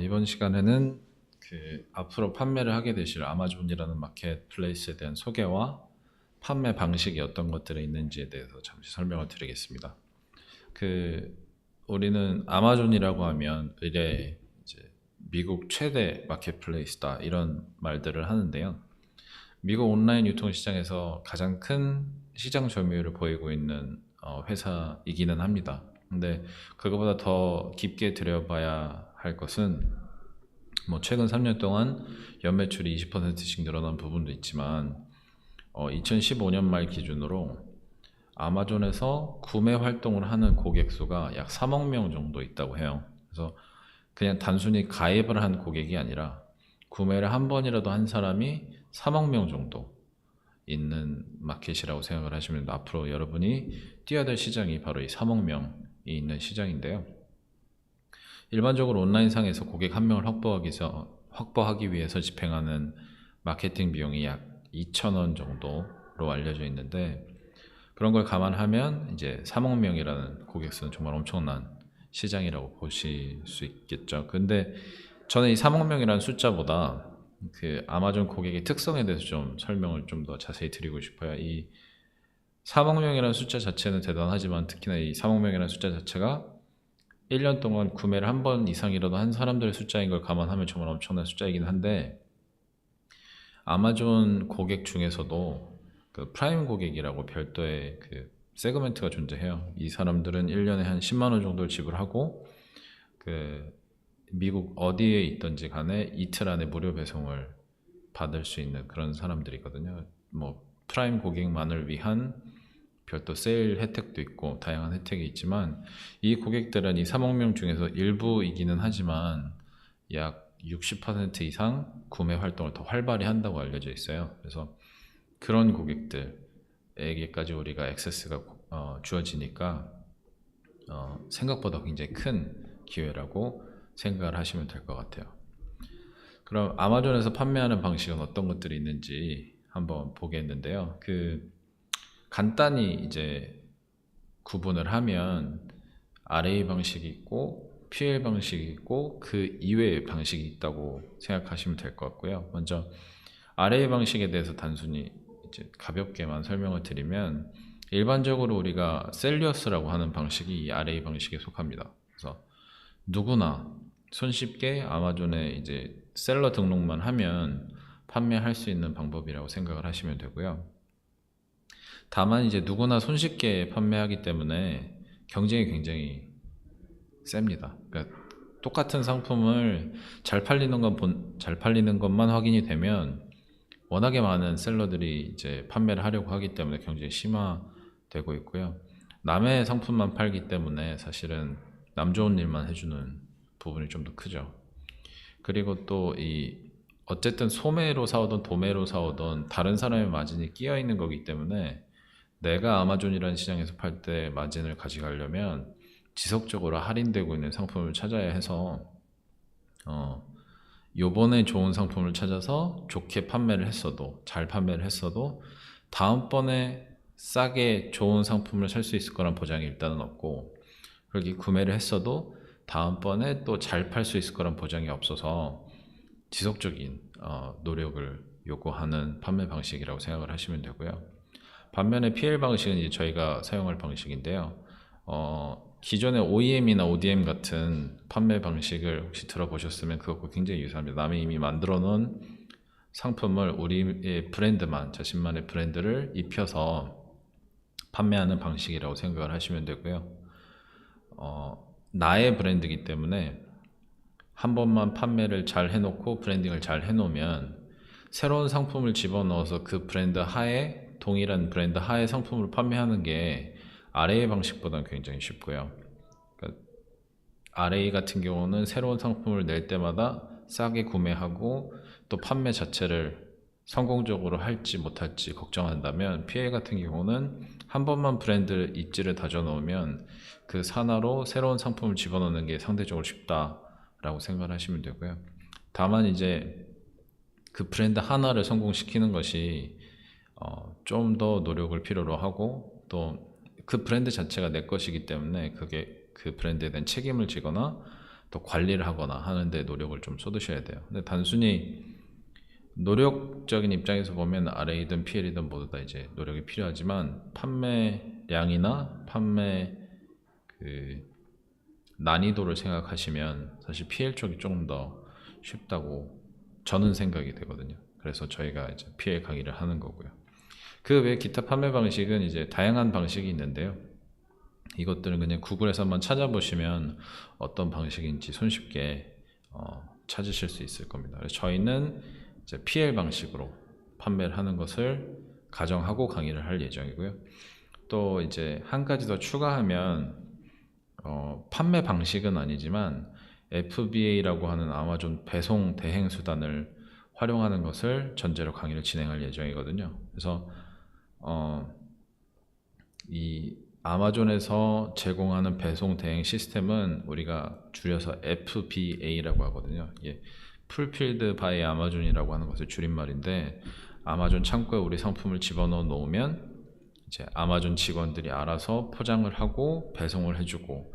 이번 시간에는 앞으로 판매를 하게 되실 아마존이라는 마켓플레이스에 대한 소개와 판매 방식이 어떤 것들이 있는지에 대해서 잠시 설명을 드리겠습니다. 그 우리는 아마존이라고 하면 의뢰 이제 미국 최대 마켓플레이스다 이런 말들을 하는데요. 미국 온라인 유통 시장에서 가장 큰 시장 점유율을 보이고 있는 회사이기는 합니다. 근데 그거보다 더 깊게 들여봐야 할 것은 최근 3년 동안 연매출이 20%씩 늘어난 부분도 있지만 2015년 말 기준으로 아마존에서 구매 활동을 하는 고객 수가 약 3억 명 정도 있다고 해요. 그래서 그냥 단순히 가입을 한 고객이 아니라 구매를 한 번이라도 한 사람이 3억 명 정도 있는 마켓이라고 생각을 하시면 앞으로 여러분이 뛰어들 시장이 바로 이 3억 명이 있는 시장인데요. 일반적으로 온라인상에서 고객 한 명을 확보하기 위해서 집행하는 마케팅 비용이 약 2,000원 정도로 알려져 있는데, 그런 걸 감안하면 이제 3억 명이라는 고객 수는 정말 엄청난 시장이라고 보실 수 있겠죠. 근데 저는 이 3억 명이라는 숫자보다 아마존 고객의 특성에 대해서 좀 설명을 좀 더 자세히 드리고 싶어요. 이 3억 명이라는 숫자 자체는 대단하지만 특히나 이 3억 명이라는 숫자 자체가 1년 동안 구매를 한 번 이상이라도 한 사람들의 숫자인 걸 감안하면 정말 엄청난 숫자이긴 한데, 아마존 고객 중에서도 프라임 고객이라고 별도의 세그멘트가 존재해요. 이 사람들은 1년에 한 10만 원 정도를 지불하고 미국 어디에 있든지 간에 이틀 안에 무료 배송을 받을 수 있는 그런 사람들이거든요. 프라임 고객만을 위한 별도 세일 혜택도 있고 다양한 혜택이 있지만, 이 고객들은 이 3억 명 중에서 일부이기는 하지만 약 60% 이상 구매 활동을 더 활발히 한다고 알려져 있어요. 그래서 그런 고객들에게까지 우리가 액세스가 주어지니까 생각보다 굉장히 큰 기회라고 생각을 하시면 될 것 같아요. 그럼 아마존에서 판매하는 방식은 어떤 것들이 있는지 한번 보겠는데요. 간단히 이제 구분을 하면 RA 방식이 있고 PL 방식이 있고 그 이외의 방식이 있다고 생각하시면 될 것 같고요. 먼저 RA 방식에 대해서 단순히 이제 가볍게만 설명을 드리면, 일반적으로 우리가 셀리어스라고 하는 방식이 이 RA 방식에 속합니다. 그래서 누구나 손쉽게 아마존에 이제 셀러 등록만 하면 판매할 수 있는 방법이라고 생각을 하시면 되고요. 다만 이제 누구나 손쉽게 판매하기 때문에 경쟁이 굉장히 셉니다. 그러니까 똑같은 상품을 잘 팔리는 것만 확인이 되면 워낙에 많은 셀러들이 이제 판매를 하려고 하기 때문에 경쟁이 심화되고 있고요. 남의 상품만 팔기 때문에 사실은 남 좋은 일만 해주는 부분이 좀 더 크죠. 그리고 또 어쨌든 소매로 사오든 도매로 사오든 다른 사람의 마진이 끼어 있는 거기 때문에 내가 아마존이라는 시장에서 팔 때 마진을 가져가려면 지속적으로 할인되고 있는 상품을 찾아야 해서 요번에 좋은 상품을 찾아서 좋게 판매를 했어도, 잘 판매를 했어도 다음번에 싸게 좋은 상품을 살 수 있을 거란 보장이 일단은 없고, 그렇게 구매를 했어도 다음번에 또 잘 팔 수 있을 거란 보장이 없어서 지속적인 노력을 요구하는 판매 방식이라고 생각을 하시면 되고요. 반면에 PL 방식은 이제 저희가 사용할 방식인데요. 기존의 OEM이나 ODM 같은 판매 방식을 혹시 들어보셨으면 그것과 굉장히 유사합니다. 남이 이미 만들어 놓은 상품을 우리의 브랜드만, 자신만의 브랜드를 입혀서 판매하는 방식이라고 생각을 하시면 되고요. 나의 브랜드이기 때문에 한 번만 판매를 잘 해놓고 브랜딩을 잘 해놓으면 새로운 상품을 집어넣어서 그 브랜드 하에, 동일한 브랜드 하에 상품을 판매하는 게 RA 방식보다는 굉장히 쉽고요. 그러니까 RA 같은 경우는 새로운 상품을 낼 때마다 싸게 구매하고 또 판매 자체를 성공적으로 할지 못할지 걱정한다면, PA 같은 경우는 한 번만 브랜드 입지를 다져 놓으면 그 산하로 새로운 상품을 집어넣는 게 상대적으로 쉽다라고 생각을 하시면 되고요. 다만 이제 그 브랜드 하나를 성공시키는 것이 좀 더 노력을 필요로 하고, 또 그 브랜드 자체가 내 것이기 때문에 그게 그 브랜드에 대한 책임을 지거나 또 관리를 하거나 하는데 노력을 좀 쏟으셔야 돼요. 근데 단순히 노력적인 입장에서 보면 RA든 PL이든 모두 다 이제 노력이 필요하지만 판매량이나 판매 그 난이도를 생각하시면 사실 PL 쪽이 조금 더 쉽다고 저는 생각이 되거든요. 그래서 저희가 이제 PL 강의를 하는 거고요. 그 외 기타 판매 방식은 이제 다양한 방식이 있는데요. 이것들은 그냥 구글에서 한번 찾아보시면 어떤 방식인지 손쉽게 찾으실 수 있을 겁니다. 그래서 저희는 이제 PL 방식으로 판매를 하는 것을 가정하고 강의를 할 예정이고요. 또 이제 한 가지 더 추가하면 판매 방식은 아니지만 FBA라고 하는 아마존 배송 대행 수단을 활용하는 것을 전제로 강의를 진행할 예정이거든요. 그래서 이 아마존에서 제공하는 배송 대행 시스템은 우리가 줄여서 FBA라고 하거든요. 이게 Fulfilled by Amazon이라고 하는 것의 줄임말인데, 아마존 창고에 우리 상품을 집어넣어 놓으면 이제 아마존 직원들이 알아서 포장을 하고 배송을 해주고,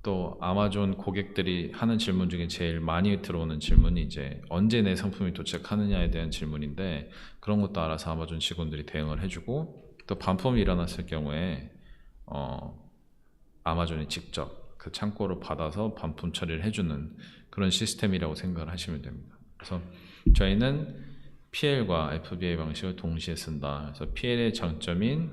또 아마존 고객들이 하는 질문 중에 제일 많이 들어오는 질문이 이제 언제 내 상품이 도착하느냐에 대한 질문인데, 그런 것도 알아서 아마존 직원들이 대응을 해주고, 또 반품이 일어났을 경우에 아마존이 직접 그 창고를 받아서 반품 처리를 해주는 그런 시스템이라고 생각을 하시면 됩니다. 그래서 저희는 PL과 FBA 방식을 동시에 쓴다. 그래서 PL의 장점인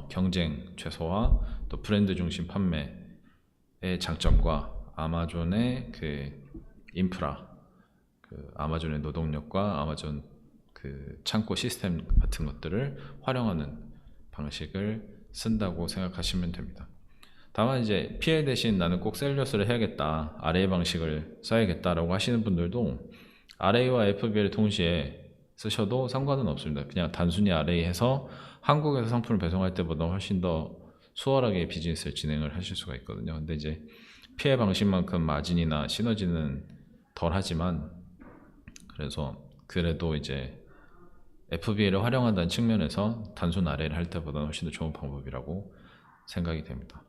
경쟁 최소화, 또 브랜드 중심 판매의 장점과 아마존의 그 인프라, 그 아마존의 노동력과 아마존 그 창고 시스템 같은 것들을 활용하는 방식을 쓴다고 생각하시면 됩니다. 다만 이제 PL 대신 나는 꼭 셀리어스를 해야겠다, RA 방식을 써야겠다라고 하시는 분들도 RA와 FBA를 동시에 쓰셔도 상관은 없습니다. 그냥 단순히 RA 해서 한국에서 상품을 배송할 때보다 훨씬 더 수월하게 비즈니스를 진행을 하실 수가 있거든요. 근데 이제 PL 방식만큼 마진이나 시너지는 덜 하지만, 그래서 그래도 이제 FBA를 활용한다는 측면에서 단순 RA를 할 때보다는 훨씬 더 좋은 방법이라고 생각이 됩니다.